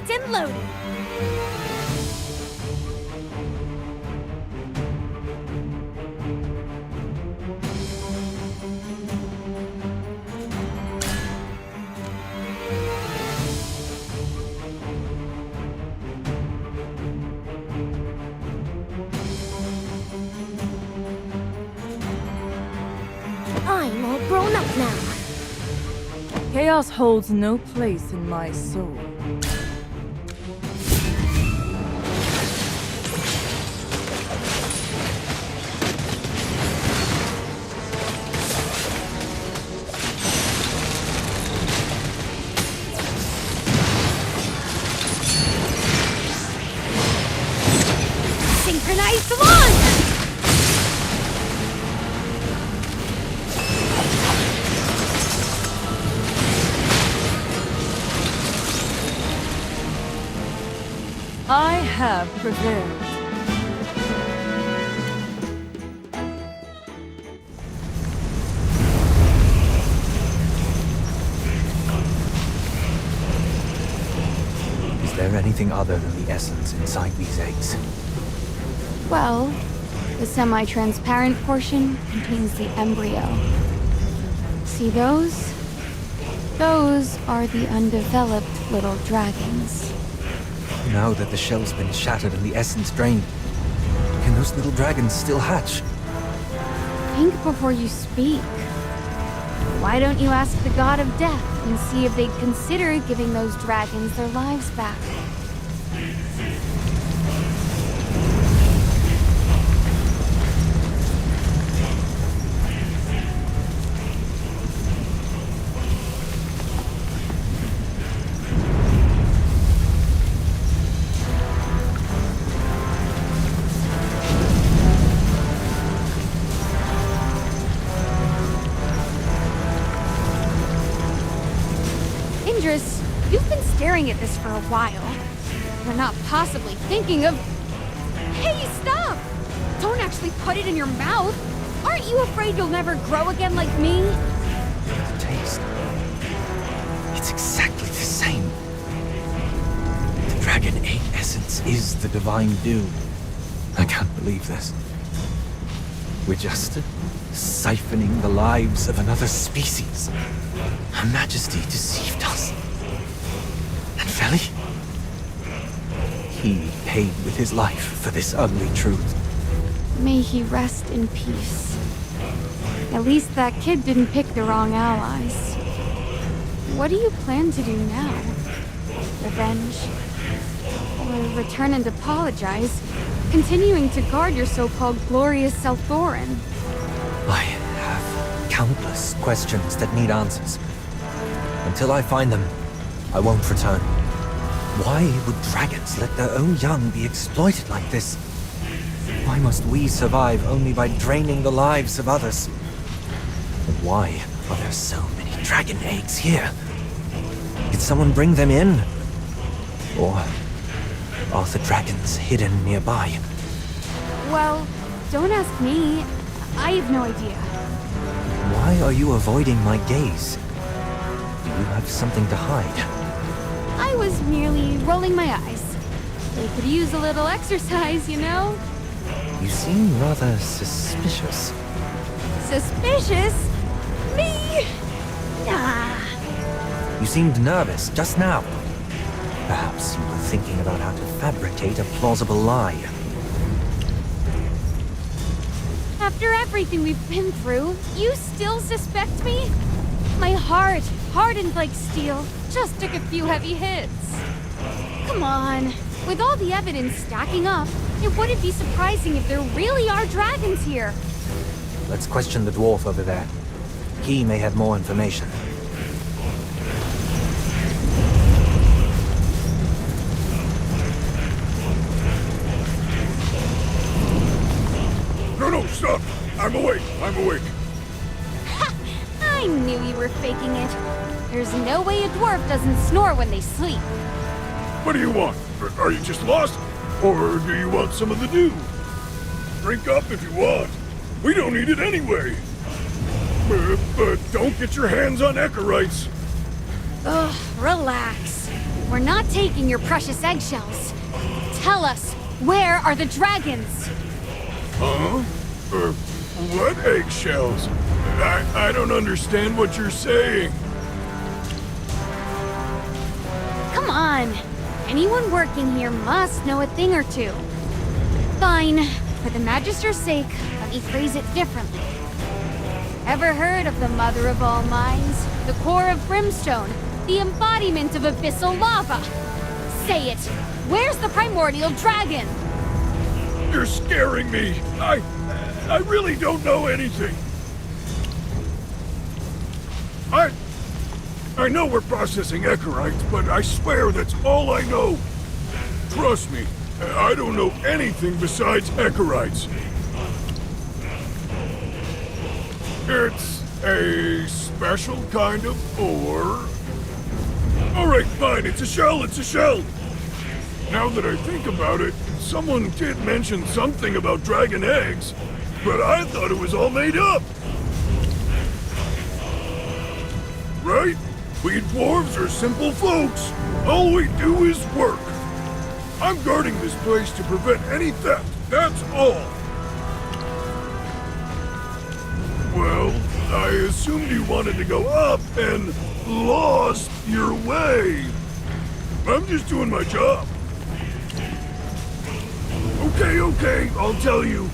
locked and loaded. I'm all grown up now. Chaos holds no place in my soul. Synchronized launch! I have prevailed. Is there anything other than the essence inside these eggs? Well, the semi-transparent portion contains the embryo. See those? Those are the undeveloped little dragons. Now that the shell's been shattered and the essence drained, can those little dragons still hatch? Think before you speak. Why don't you ask the god of death and see if they'd consider giving those dragons their lives back? Indris, you've been staring at this for a while. You're not possibly thinking of... Hey, stop! Don't actually put it in your mouth! Aren't you afraid you'll never grow again like me? The taste. It's exactly the same. The dragon egg essence is the divine dew. I can't believe this. We're just siphoning the lives of another species. Her Majesty deceived us. And Veli? He paid with his life for this ugly truth. May he rest in peace. At least that kid didn't pick the wrong allies. What do you plan to do now? Revenge? Or return and apologize, continuing to guard your so-called glorious Selthorin? I have countless questions that need answers. Until I find them, I won't return. Why would dragons let their own young be exploited like this? Why must we survive only by draining the lives of others? And why are there so many dragon eggs here? Did someone bring them in? Or are the dragons hidden nearby? Well, don't ask me. I have no idea. Why are you avoiding my gaze? Do you have something to hide? I was merely rolling my eyes. They could use a little exercise, you know? You seem rather suspicious. Suspicious? Me? Nah. You seemed nervous just now. Perhaps you were thinking about how to fabricate a plausible lie. After everything we've been through, you still suspect me? My heart, hardened like steel, just took a few heavy hits. Come on. With all the evidence stacking up, it wouldn't be surprising if there really are dragons here. Let's question the dwarf over there. He may have more information. No, stop! I'm awake! Ha! I knew you were faking it. There's no way a dwarf doesn't snore when they sleep. What do you want? Are you just lost? Or do you want some of the dew? Drink up if you want. We don't need it anyway. But don't get your hands on Echorites. Ugh, relax. We're not taking your precious eggshells. Tell us, where are the dragons? Huh? What eggshells? I don't understand what you're saying. Come on. Anyone working here must know a thing or two. Fine. For the Magister's sake, let me phrase it differently. Ever heard of the Mother of all Minds? The core of Brimstone? The embodiment of abyssal lava? Say it! Where's the primordial dragon? You're scaring me. I really don't know anything. I know we're processing Echorites, but I swear that's all I know. Trust me, I don't know anything besides Echorites. It's a special kind of ore. Alright, fine, it's a shell, it's a shell. Now that I think about it, someone did mention something about dragon eggs, but I thought it was all made up. Right? We dwarves are simple folks. All we do is work. I'm guarding this place to prevent any theft, that's all. Well, I assumed you wanted to go up and lost your way. I'm just doing my job. Okay, I'll tell you.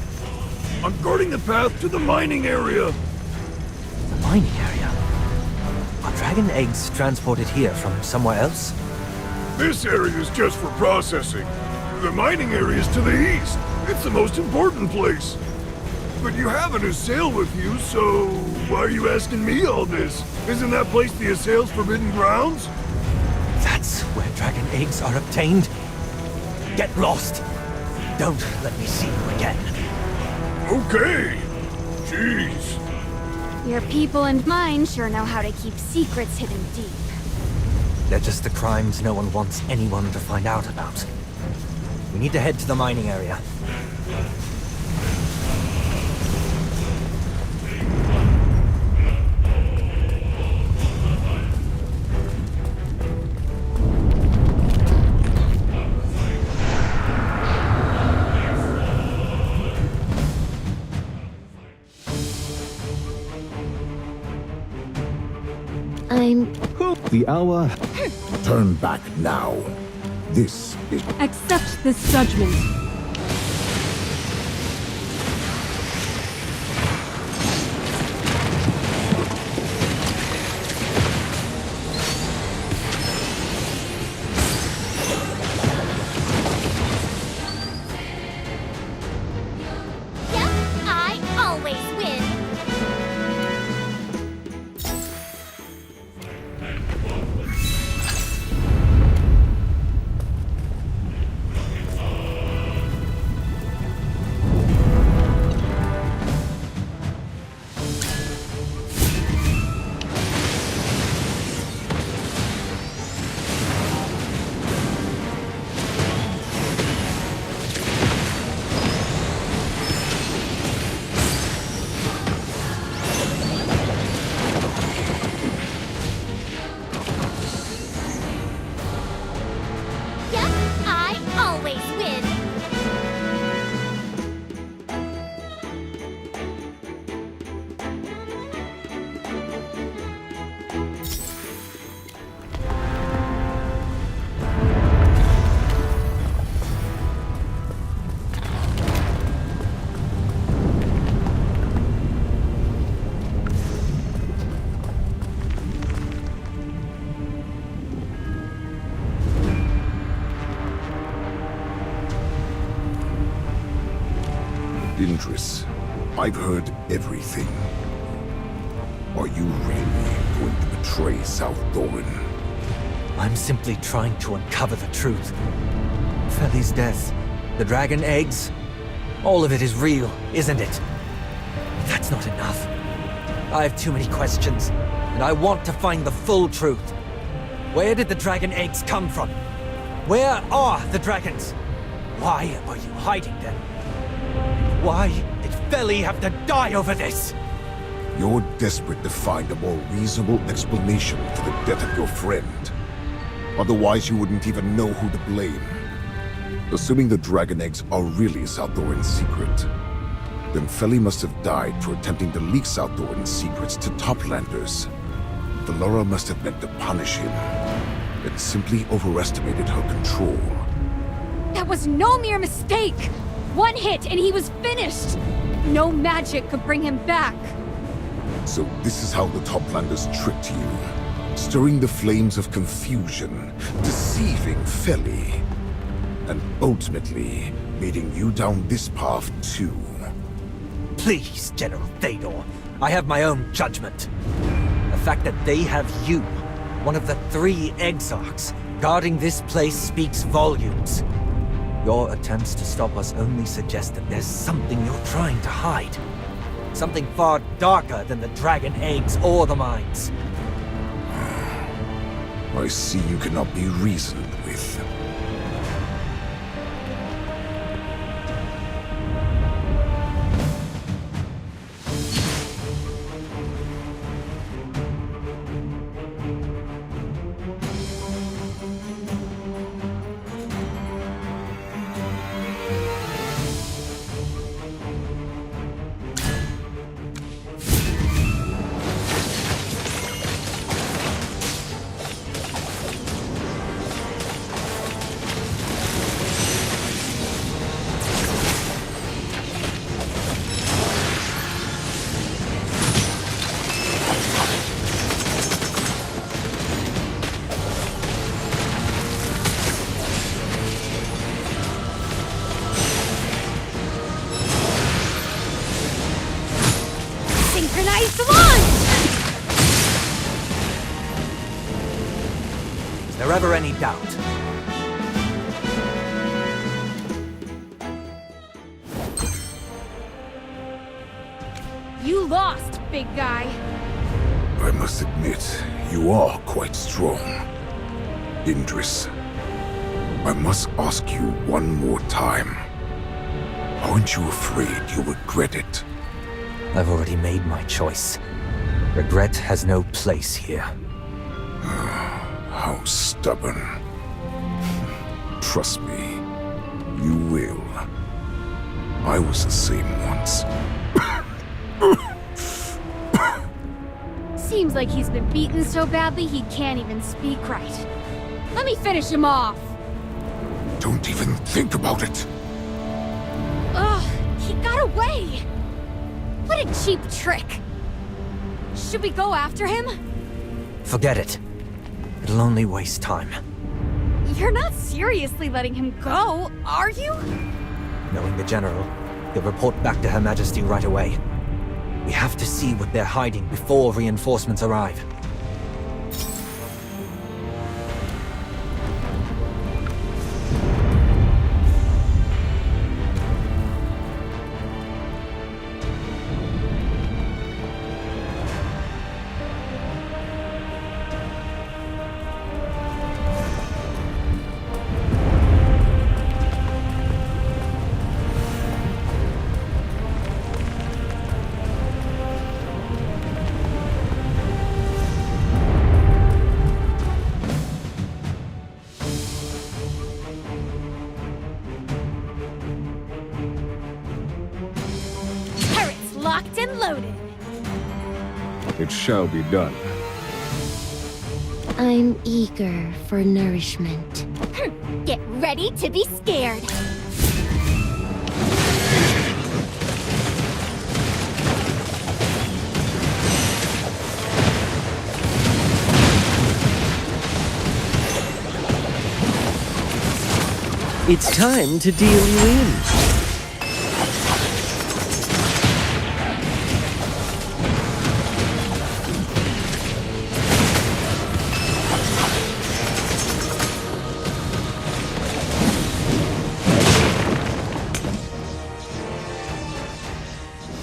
I'm guarding the path to the mining area. The mining area? Are dragon eggs transported here from somewhere else? This area is just for processing. The mining area is to the east. It's the most important place. But you have an Assail with you, so why are you asking me all this? Isn't that place the Assail's forbidden grounds? That's where dragon eggs are obtained? Get lost! Don't let me see you again. Okay. Jeez. Your people and mine sure know how to keep secrets hidden deep. They're just the crimes no one wants anyone to find out about. We need to head to the mining area. The hour. Turn back now. This is. Accept this judgment. Yep, I always win. Yep, I always win. Indris, I've heard everything. Are you really going to betray South Doran? I'm simply trying to uncover the truth. Feli's death, the dragon eggs, all of it is real, isn't it? That's not enough. I have too many questions, and I want to find the full truth. Where did the dragon eggs come from? Where are the dragons? Why are you hiding them? Why did Feli have to die over this? You're desperate to find a more reasonable explanation for the death of your friend. Otherwise, you wouldn't even know who to blame. Assuming the dragon eggs are really Salthorin's secret, then Feli must have died for attempting to leak Salthorin's secrets to Toplanders. Valora must have meant to punish him, and simply overestimated her control. That was no mere mistake! One hit and he was finished! No magic could bring him back. So this is how the Toplanders tricked you, stirring the flames of confusion, deceiving Feli, and ultimately leading you down this path too. Please, General Théodore. I have my own judgment. The fact that they have you, one of the 3 Exarchs, guarding this place speaks volumes. Your attempts to stop us only suggest that there's something you're trying to hide. Something far darker than the dragon eggs or the mines. I see you cannot be reasoned with. Synchronized launch! Is there ever any doubt? You lost, big guy. I must admit, you are quite strong. Indris, I must ask you one more time. Aren't you afraid you'll regret it? I've already made my choice. Regret has no place here. How stubborn. Trust me, you will. I was the same once. Seems like he's been beaten so badly he can't even speak right. Let me finish him off! Don't even think about it. Ugh, he got away! What a cheap trick! Should we go after him? Forget it. It'll only waste time. You're not seriously letting him go, are you? Knowing the General, he'll report back to Her Majesty right away. We have to see what they're hiding before reinforcements arrive. Turrets locked and loaded. It shall be done. I'm eager for nourishment. Get ready to be scared. It's time to deal you in.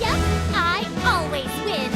Yep, I always win.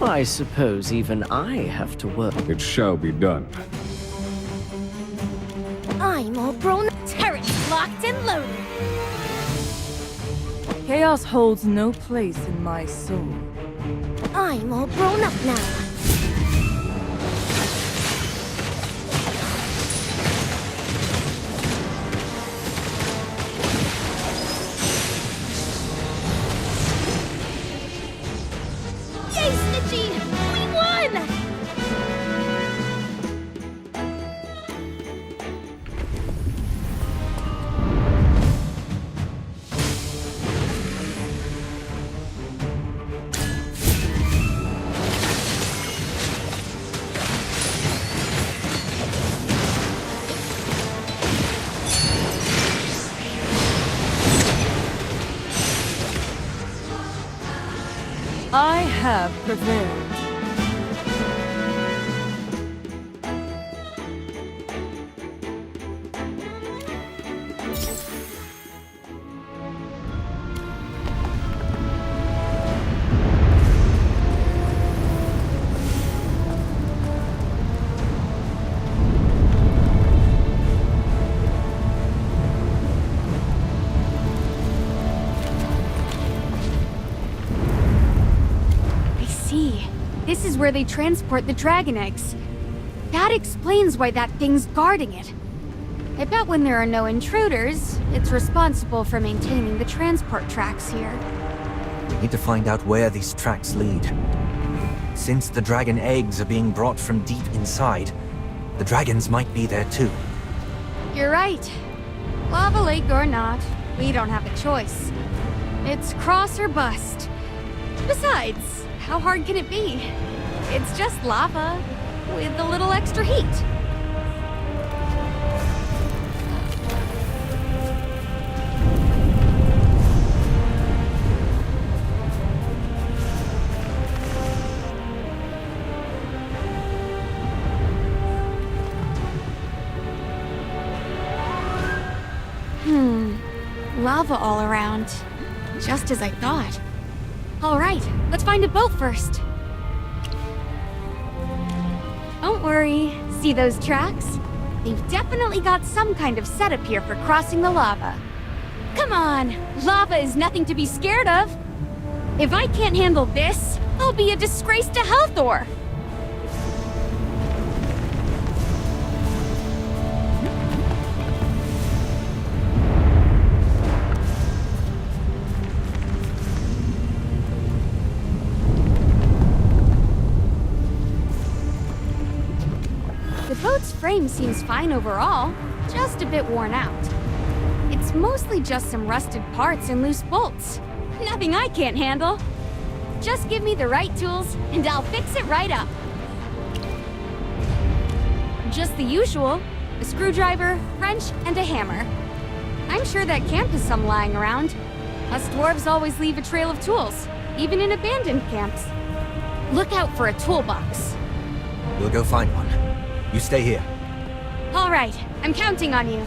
I suppose even I have to work. It shall be done. I'm all grown up. Turrets locked and loaded. Chaos holds no place in my soul. I'm all grown up now. Yay, Snitchy! We won! I have prevailed. I see. This is where they transport the dragon eggs. That explains why that thing's guarding it. I bet when there are no intruders, it's responsible for maintaining the transport tracks here. We need to find out where these tracks lead. Since the dragon eggs are being brought from deep inside, the dragons might be there too. You're right. Lava Lake or not, we don't have a choice. It's cross or bust. Besides, how hard can it be? It's just lava with a little extra heat. Lava all around. Just as I thought. All right, let's find a boat first. Don't worry. See those tracks? They've definitely got some kind of setup here for crossing the lava. Come on, lava is nothing to be scared of. If I can't handle this, I'll be a disgrace to Helthor. The boat's frame seems fine overall, just a bit worn out. It's mostly just some rusted parts and loose bolts. Nothing I can't handle. Just give me the right tools, and I'll fix it right up. Just the usual. A screwdriver, wrench, and a hammer. I'm sure that camp has some lying around. Us dwarves always leave a trail of tools, even in abandoned camps. Look out for a toolbox. We'll go find one. You stay here. All right, I'm counting on you.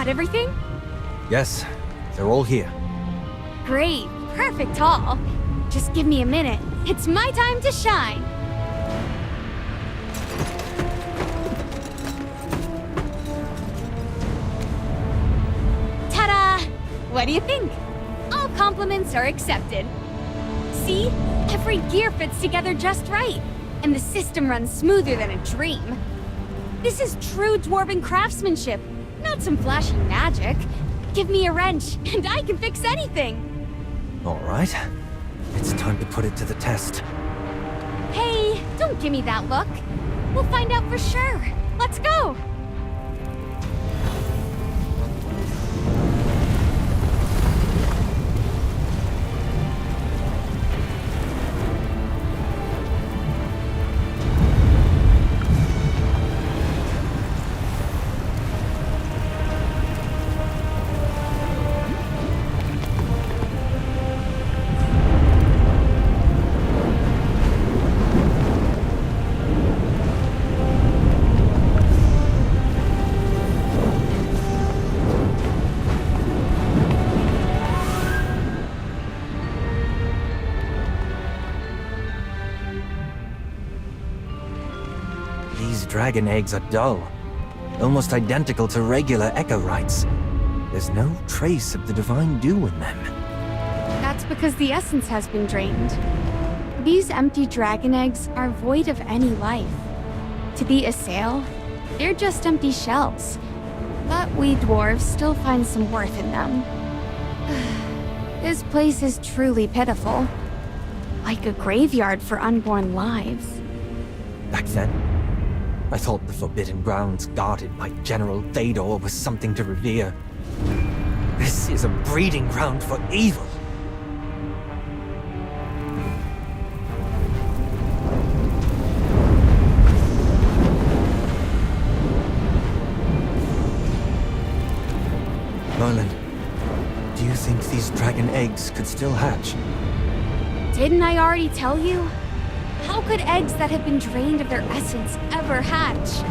Got everything? Yes, they're all here. Great. Perfect haul. Just give me a minute. It's my time to shine. Ta-da! What do you think? All compliments are accepted. See? Every gear fits together just right, and the system runs smoother than a dream. This is true dwarven craftsmanship, not some flashy magic. Give me a wrench, and I can fix anything. All right. It's time to put it to the test. Hey, don't give me that look. We'll find out for sure. Let's go! These dragon eggs are dull. Almost identical to regular Echorites. There's no trace of the divine dew in them. That's because the essence has been drained. These empty dragon eggs are void of any life. To the Assail, they're just empty shells. But we dwarves still find some worth in them. This place is truly pitiful. Like a graveyard for unborn lives. Back then, I thought the Forbidden Grounds guarded by General Théodore was something to revere. This is a breeding ground for evil. Merlin, do you think these dragon eggs could still hatch? Didn't I already tell you? How could eggs that have been drained of their essence ever hatch?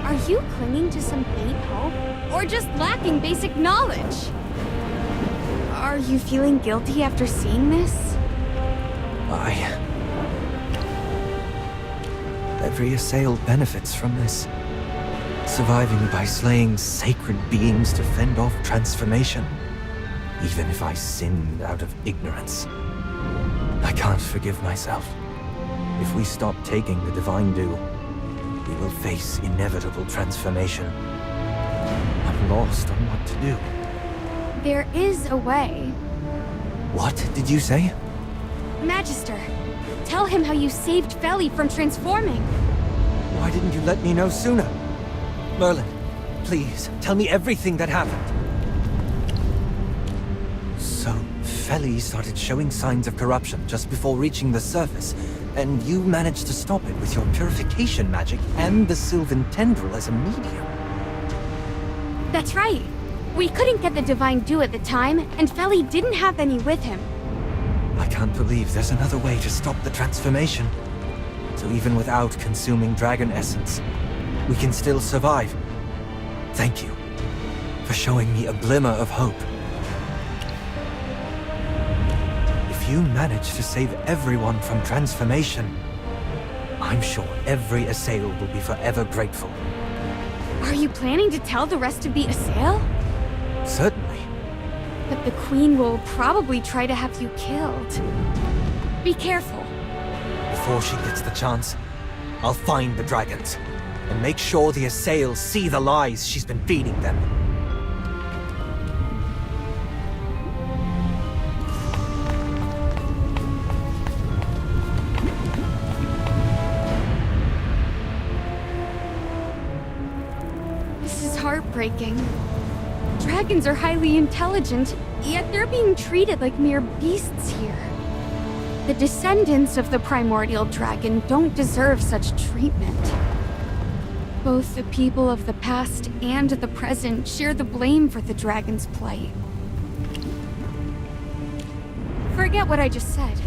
Are you clinging to some faint hope, or just lacking basic knowledge? Are you feeling guilty after seeing this? Every Assail benefits from this. Surviving by slaying sacred beings to fend off transformation. Even if I sinned out of ignorance. I can't forgive myself. If we stop taking the Divine Dew, we will face inevitable transformation. I'm lost on what to do. There is a way. What did you say? Magister, tell him how you saved Feli from transforming. Why didn't you let me know sooner? Merlin, please, tell me everything that happened. So, Feli started showing signs of corruption just before reaching the surface, and you managed to stop it with your purification magic and the Sylvan Tendril as a medium. That's right. We couldn't get the Divine Dew at the time, and Feli didn't have any with him. I can't believe there's another way to stop the transformation. So even without consuming dragon essence, we can still survive. Thank you for showing me a glimmer of hope. If you manage to save everyone from transformation, I'm sure every Assail will be forever grateful. Are you planning to tell the rest of the Assail? Certainly. But the Queen will probably try to have you killed. Be careful. Before she gets the chance, I'll find the dragons and make sure the Assails see the lies she's been feeding them. This is heartbreaking. Dragons are highly intelligent, yet they're being treated like mere beasts here. The descendants of the primordial dragon don't deserve such treatment. Both the people of the past and the present share the blame for the dragon's plight. Forget what I just said.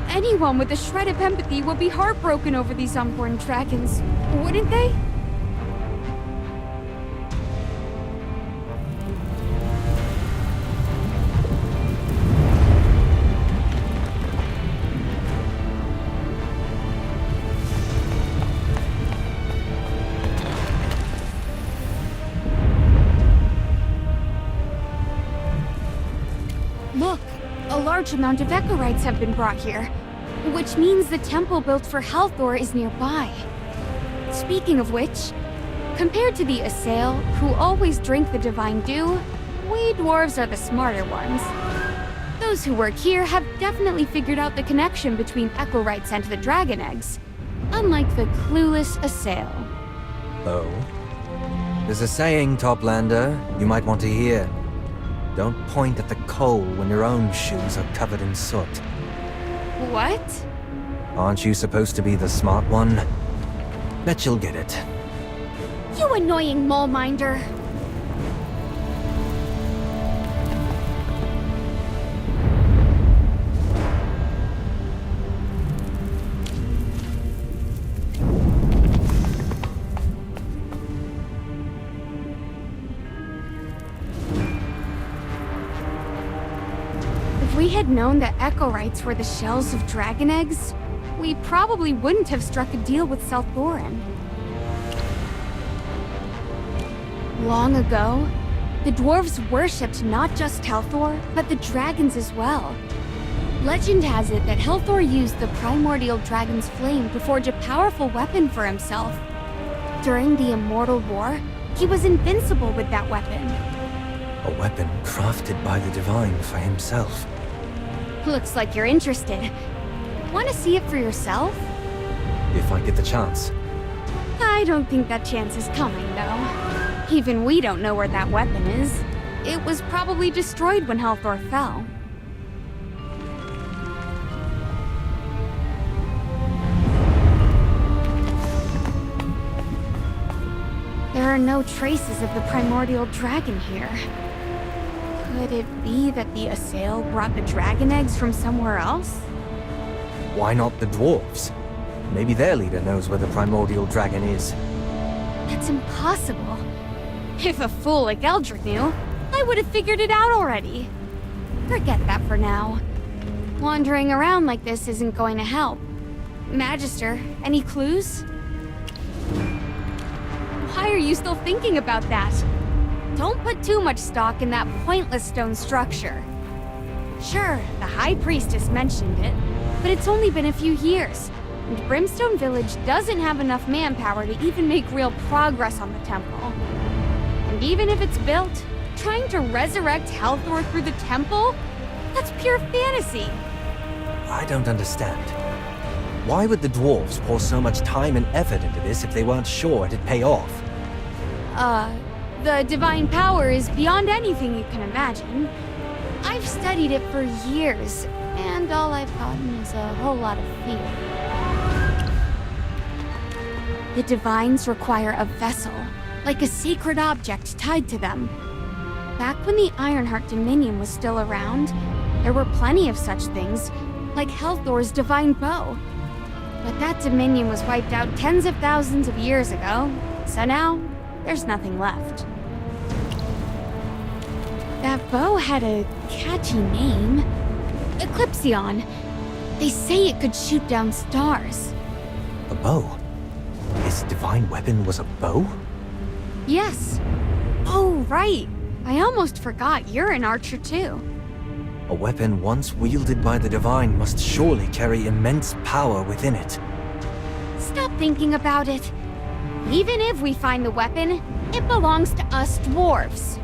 Anyone with a shred of empathy would be heartbroken over these unborn dragons, wouldn't they? large amount of Echorites have been brought here, which means the temple built for Halthor is nearby. Speaking of which, compared to the Assail, who always drink the divine dew, we dwarves are the smarter ones. Those who work here have definitely figured out the connection between Echorites and the dragon eggs, unlike the clueless Assail. Oh? There's a saying, Toplander, you might want to hear. Don't point at the coal when your own shoes are covered in soot. What? Aren't you supposed to be the smart one? Bet you'll get it. You annoying mole minder. If we had known that Echorites were the shells of dragon eggs, we probably wouldn't have struck a deal with South Thorin. Long ago, the dwarves worshipped not just Halthor, but the dragons as well. Legend has it that Halthor used the primordial dragon's flame to forge a powerful weapon for himself. During the Immortal War, he was invincible with that weapon. A weapon crafted by the Divine for himself. Looks like you're interested. Want to see it for yourself? If I get the chance. I don't think that chance is coming, though. Even we don't know where that weapon is. It was probably destroyed when Halthor fell. There are no traces of the primordial dragon here. Could it be that the Assail brought the dragon eggs from somewhere else? Why not the dwarves? Maybe their leader knows where the primordial dragon is. That's impossible. If a fool like Eldrick knew, I would have figured it out already. Forget that for now. Wandering around like this isn't going to help. Magister, any clues? Why are you still thinking about that? Don't put too much stock in that pointless stone structure. Sure, the High Priestess mentioned it, but it's only been a few years, and Brimstone Village doesn't have enough manpower to even make real progress on the temple. And even if it's built, trying to resurrect Halthor through the temple? That's pure fantasy. I don't understand. Why would the dwarves pour so much time and effort into this if they weren't sure it'd pay off? The divine power is beyond anything you can imagine. I've studied it for years, and all I've gotten is a whole lot of fear. The divines require a vessel, like a sacred object tied to them. Back when the Ironheart Dominion was still around, there were plenty of such things, like Halthor's divine bow. But that dominion was wiped out tens of thousands of years ago, so now there's nothing left. That bow had a catchy name. Eclipsion. They say it could shoot down stars. A bow? His divine weapon was a bow? Yes. Oh, right. I almost forgot you're an archer too. A weapon once wielded by the Divine must surely carry immense power within it. Stop thinking about it. Even if we find the weapon, it belongs to us dwarves.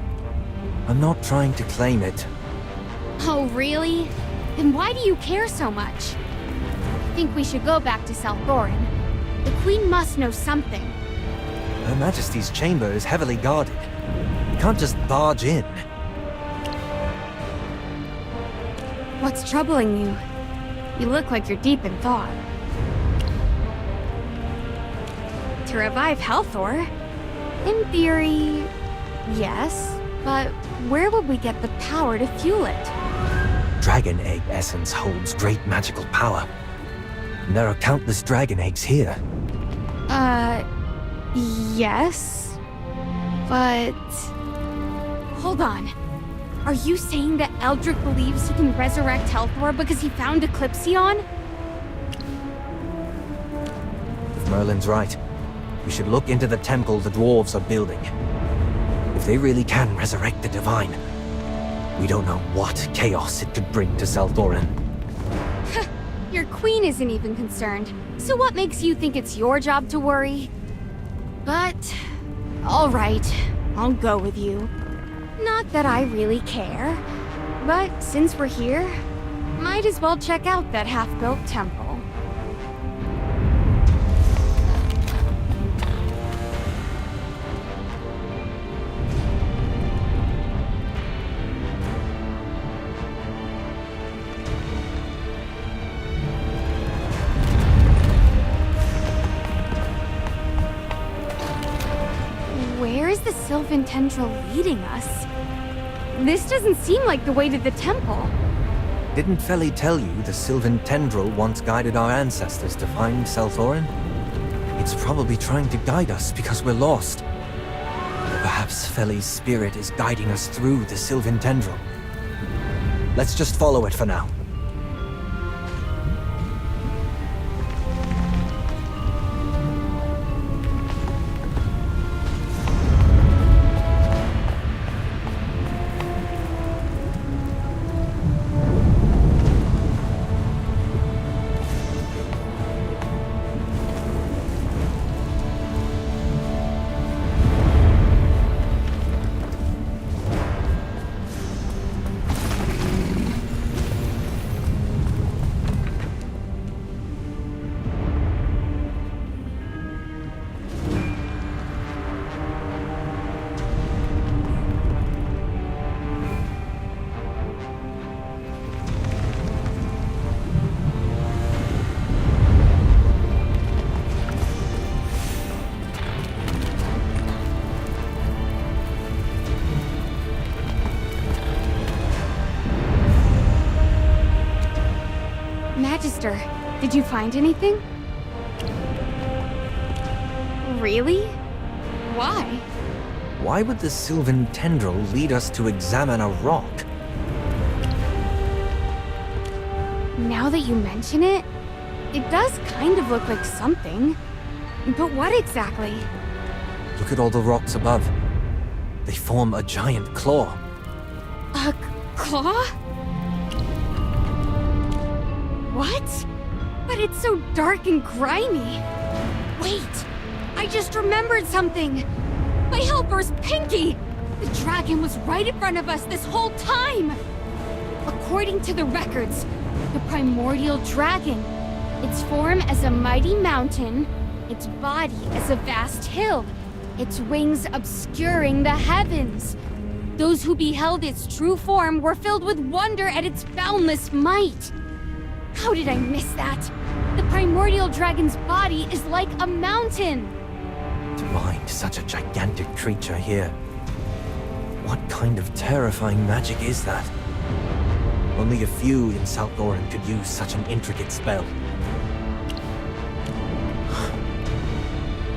I'm not trying to claim it. Oh, really? Then why do you care so much? I think we should go back to South Thorin. The Queen must know something. Her Majesty's chamber is heavily guarded. You can't just barge in. What's troubling you? You look like you're deep in thought. To revive Halthor? In theory, yes. But where would we get the power to fuel it? Dragon egg essence holds great magical power. And there are countless dragon eggs here. Yes. But... hold on. Are you saying that Eldrick believes he can resurrect Halthor because he found Eclipsion? If Merlin's right, we should look into the temple the dwarves are building. If they really can resurrect the Divine, We don't know what chaos it could bring to Salthorin. Your queen isn't even concerned, so what makes you think it's your job to worry? But, alright, I'll go with you. Not that I really care, but since we're here, might as well check out that half-built temple. Where is the Sylvan Tendril leading us? This doesn't seem like the way to the temple. Didn't Feli tell you the Sylvan Tendril once guided our ancestors to find Salthorin? It's probably trying to guide us because we're lost. Or perhaps Feli's spirit is guiding us through the Sylvan Tendril. Let's just follow it for now. Magister, did you find anything? Really? Why? Why would the Sylvan Tendril lead us to examine a rock? Now that you mention it, it does kind of look like something. But what exactly? Look at all the rocks above. They form a giant claw. A claw? What? But it's so dark and grimy. Wait! I just remembered something! My helper's Pinky! The dragon was right in front of us this whole time! According to the records, the primordial dragon, its form as a mighty mountain, its body as a vast hill, its wings obscuring the heavens. Those who beheld its true form were filled with wonder at its boundless might. How did I miss that? The primordial dragon's body is like a mountain. To find such a gigantic creature here. What kind of terrifying magic is that? Only a few in Salthorin could use such an intricate spell.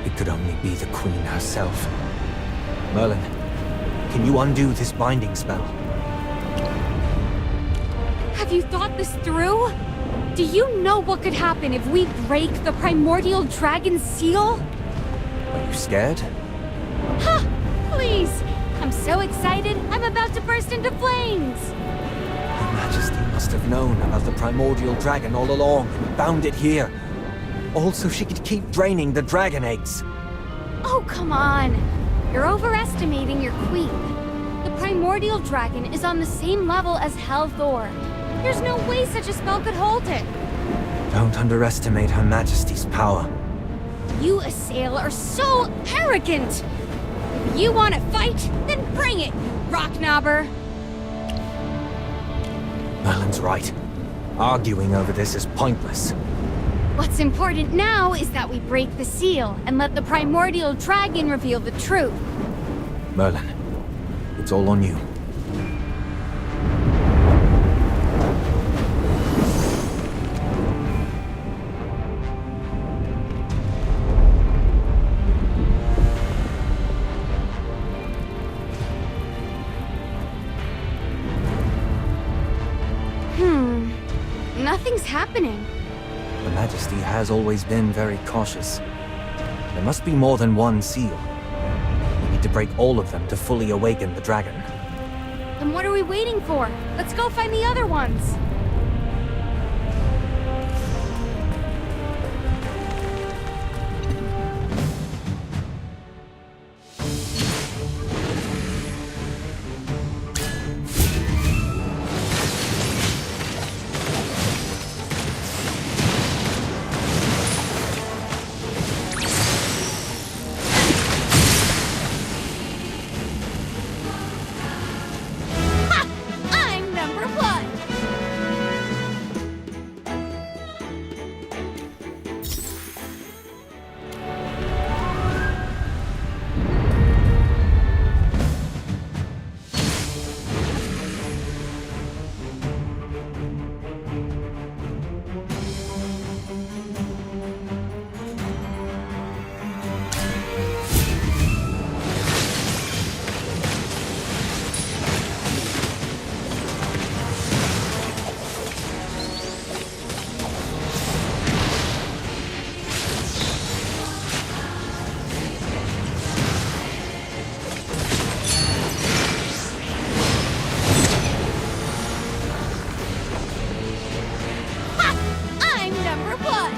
It could only be the Queen herself. Merlin, can you undo this binding spell? Have you thought this through? Do you know what could happen if we break the primordial dragon's seal? Are you scared? Ha! Please! I'm so excited, I'm about to burst into flames! Her Majesty must have known about the primordial dragon all along and bound it here. All so she could keep draining the dragon eggs. Oh, come on! You're overestimating your queen. The primordial dragon is on the same level as Helthor. There's no way such a spell could hold it. Don't underestimate Her Majesty's power. You, Assail, are so arrogant! If you want to fight, then bring it, Rocknobber! Merlin's right. Arguing over this is pointless. What's important now is that we break the seal and let the primordial dragon reveal the truth. Merlin, it's all on you. Nothing's happening. Her Majesty has always been very cautious. There must be more than one seal. We need to break all of them to fully awaken the dragon. Then what are we waiting for? Let's go find the other ones. I'm number one! I'm number one!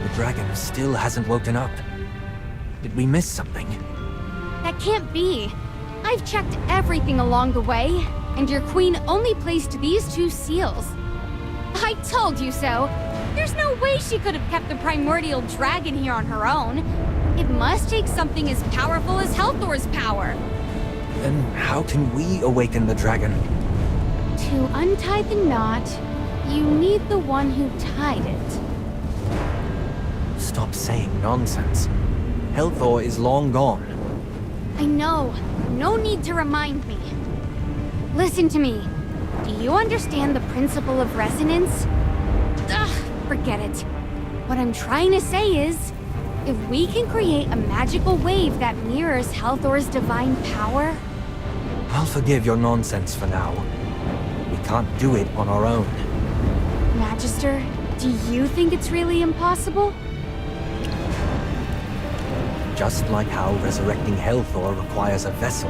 The dragon still hasn't woken up. Did we miss something? That can't be. I've checked everything along the way, and your queen only placed these two seals. I told you so. There's no way she could have kept the primordial dragon here on her own. It must take something as powerful as Helthor's power. Then how can we awaken the dragon? To untie the knot, you need the one who tied it. Stop saying nonsense. Helthor is long gone. I know. No need to remind me. Listen to me. Do you understand the principle of resonance? Ugh, forget it. What I'm trying to say is, if we can create a magical wave that mirrors Helthor's divine power... I'll forgive your nonsense for now. We can't do it on our own. Magister, do you think it's really impossible? Just like how resurrecting Helthor requires a vessel,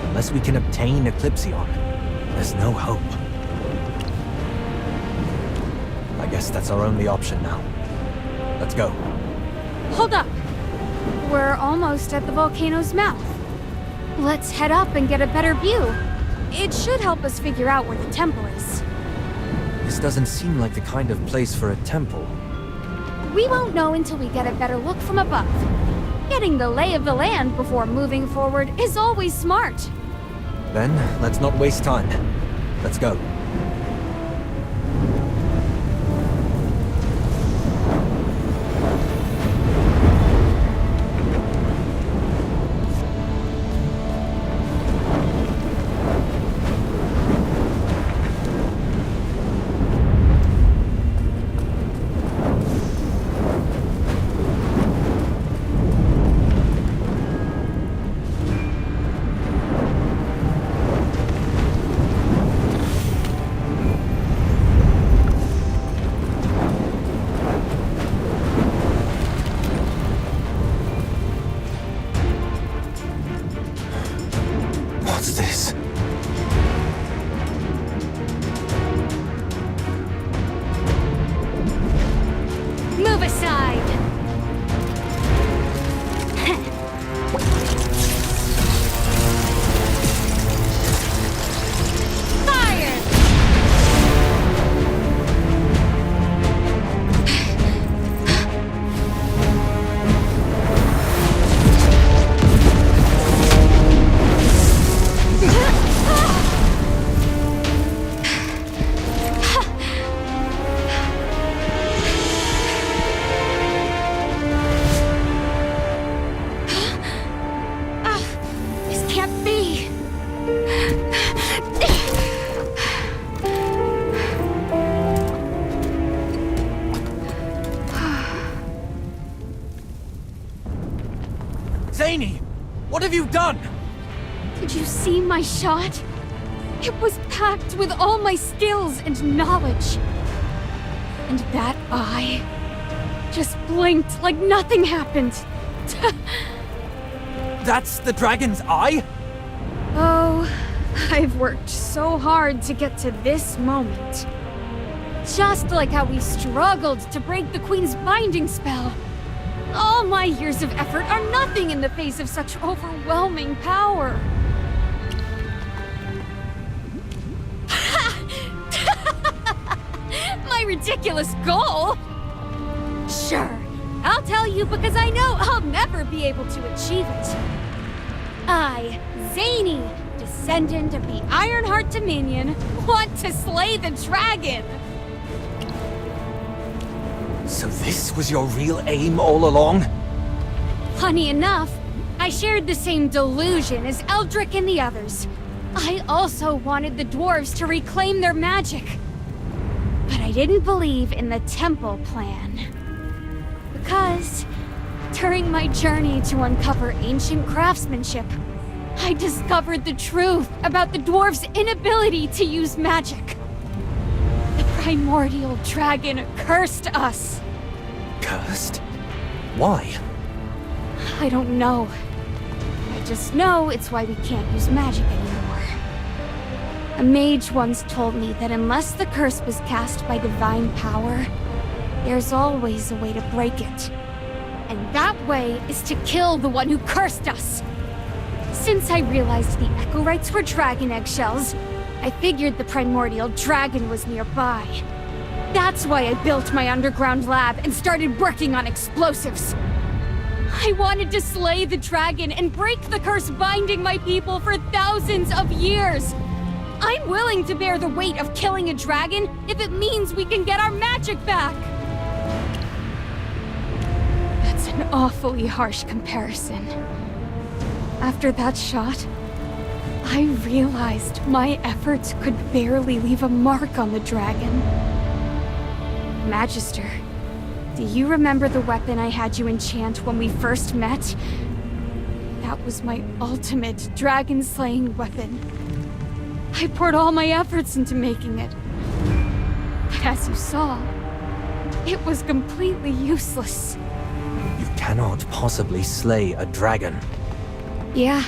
unless we can obtain Eclipsion, there's no hope. I guess that's our only option now. Let's go. Hold up. We're almost at the volcano's mouth. Let's head up and get a better view. It should help us figure out where the temple is. This doesn't seem like the kind of place for a temple. We won't know until we get a better look from above. Getting the lay of the land before moving forward is always smart. Then, let's not waste time. Let's go. Zany! What have you done? Did you see my shot? It was packed with all my skills and knowledge. And that eye just blinked like nothing happened. That's the dragon's eye? Oh, I've worked so hard to get to this moment. Just like how we struggled to break the Queen's binding spell. All my years of effort are nothing in the face of such overwhelming power. My ridiculous goal? Sure, I'll tell you because I know I'll never be able to achieve it. I, Zany, descendant of the Ironheart Dominion, want to slay the dragon! So this was your real aim all along? Funny enough, I shared the same delusion as Eldrick and the others. I also wanted the dwarves to reclaim their magic. But I didn't believe in the temple plan. Because during my journey to uncover ancient craftsmanship, I discovered the truth about the dwarves' inability to use magic. The primordial dragon cursed us. Cursed? Why? I don't know. I just know it's why we can't use magic anymore. A mage once told me that unless the curse was cast by divine power, there's always a way to break it. And that way is to kill the one who cursed us. Since I realized the Echorites were dragon eggshells, I figured the primordial dragon was nearby. That's why I built my underground lab and started working on explosives. I wanted to slay the dragon and break the curse binding my people for thousands of years. I'm willing to bear the weight of killing a dragon if it means we can get our magic back. That's an awfully harsh comparison. After that shot, I realized my efforts could barely leave a mark on the dragon. Magister, do you remember the weapon I had you enchant when we first met? That was my ultimate dragon-slaying weapon. I poured all my efforts into making it. But as you saw, it was completely useless. You cannot possibly slay a dragon. Yeah.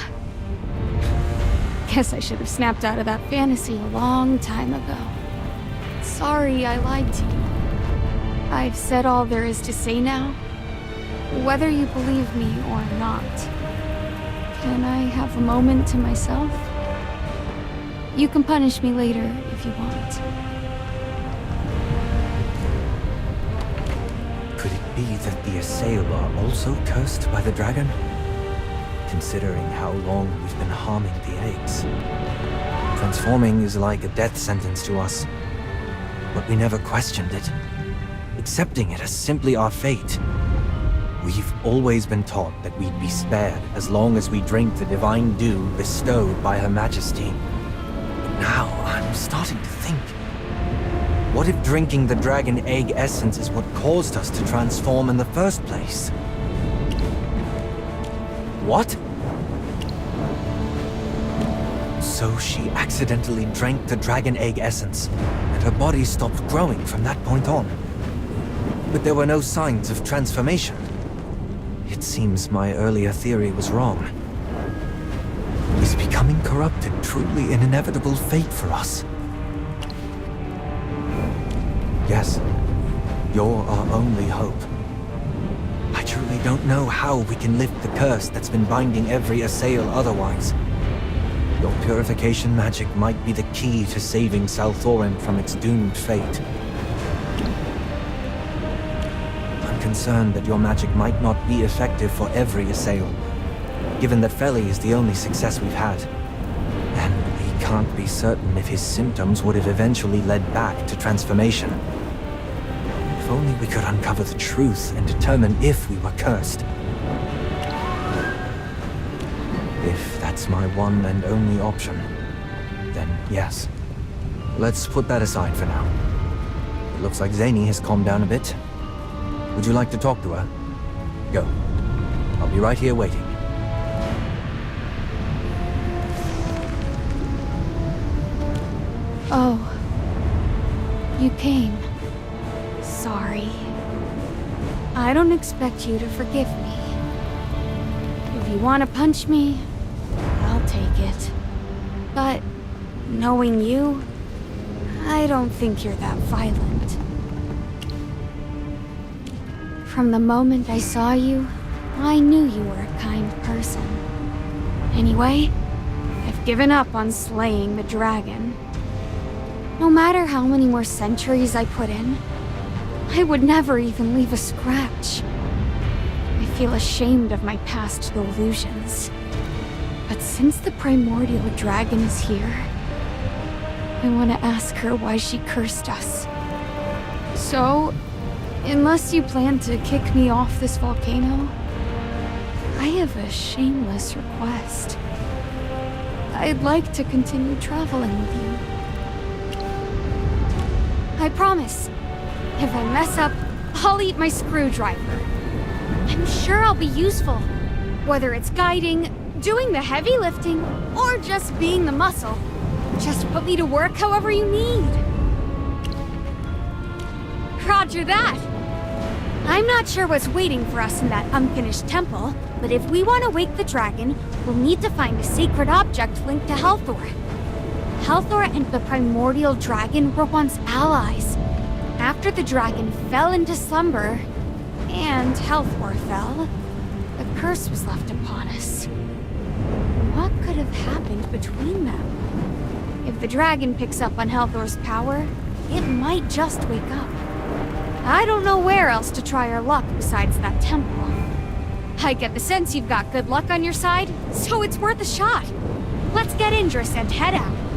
Guess I should have snapped out of that fantasy a long time ago. Sorry I lied to you. I've said all there is to say now, whether you believe me or not. Can I have a moment to myself? You can punish me later if you want. Could it be that the Assail are also cursed by the dragon? Considering how long we've been harming the eggs. Transforming is like a death sentence to us. But we never questioned it. Accepting it as simply our fate. We've always been taught that we'd be spared as long as we drink the divine dew bestowed by Her Majesty. But now I'm starting to think. What if drinking the dragon egg essence is what caused us to transform in the first place? What? So she accidentally drank the dragon egg essence, and her body stopped growing from that point on. But there were no signs of transformation. It seems my earlier theory was wrong. Is becoming corrupted truly an inevitable fate for us? Yes, you're our only hope. I truly don't know how we can lift the curse that's been binding every Assail otherwise. Your purification magic might be the key to saving Salthorin from its doomed fate. I'm concerned that your magic might not be effective for every Assail, given that Feli is the only success we've had. And we can't be certain if his symptoms would have eventually led back to transformation. If only we could uncover the truth and determine if we were cursed. If that's my one and only option, then yes. Let's put that aside for now. It looks like Zany has calmed down a bit. Would you like to talk to her? Go. I'll be right here waiting. Oh. You came. Sorry. I don't expect you to forgive me. If you want to punch me, I'll take it. But knowing you, I don't think you're that violent. From the moment I saw you, I knew you were a kind person. Anyway, I've given up on slaying the dragon. No matter how many more centuries I put in, I would never even leave a scratch. I feel ashamed of my past delusions. But since the primordial dragon is here, I want to ask her why she cursed us. So, unless you plan to kick me off this volcano, I have a shameless request. I'd like to continue traveling with you. I promise. If I mess up, I'll eat my screwdriver. I'm sure I'll be useful. Whether it's guiding, doing the heavy lifting, or just being the muscle. Just put me to work however you need. Roger that. I'm not sure what's waiting for us in that unfinished temple, but if we want to wake the dragon, we'll need to find a sacred object linked to Helthor. Helthor and the primordial dragon were once allies. After the dragon fell into slumber, and Helthor fell, the curse was left upon us. What could have happened between them? If the dragon picks up on Helthor's power, it might just wake up. I don't know where else to try our luck besides that temple. I get the sense you've got good luck on your side, so it's worth a shot. Let's get Indris and head out.